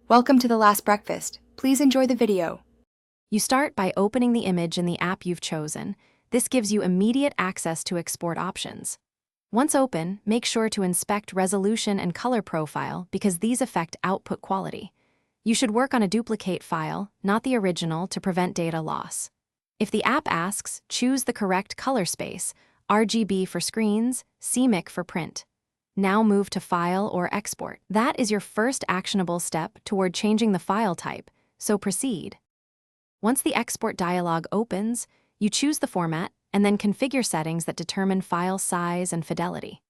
Welcome to The Last Breakfast. Please enjoy the video. You start by opening the image in the app you've chosen. This gives you immediate access to export options. Once open, make sure to inspect resolution and color profile because these affect output quality. You should work on a duplicate file, not the original, to prevent data loss. If the app asks, choose the correct color space, RGB for screens, CMYK for print. Now move to File or Export. That is your first actionable step toward changing the file type, so proceed. Once the export dialog opens, you choose the format and then configure settings that determine file size and fidelity.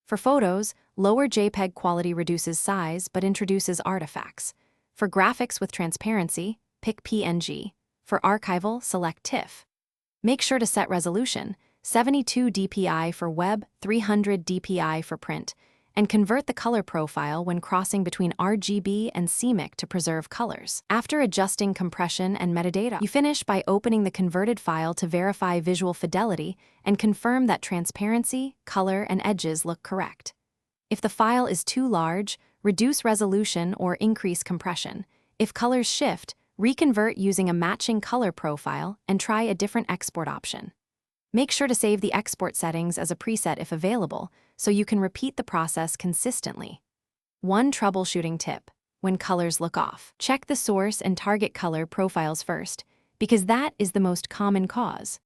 For photos, lower JPEG quality reduces size but introduces artifacts. For graphics with transparency, pick PNG. For archival, select TIFF. Make sure to set resolution, 72 dpi for web, 300 dpi for print, and convert the color profile when crossing between RGB and CMYK to preserve colors. After adjusting compression and metadata, you finish by opening the converted file to verify visual fidelity and confirm that transparency, color, and edges look correct. If the file is too large, reduce resolution or increase compression. If colors shift, reconvert using a matching color profile and try a different export option. Make sure to save the export settings as a preset if available, so you can repeat the process consistently. One troubleshooting tip: when colors look off, check the source and target color profiles first, because that is the most common cause.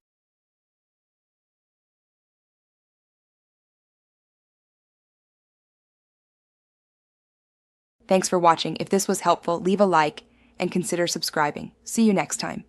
Thanks for watching. If this was helpful, leave a like and consider subscribing. See you next time.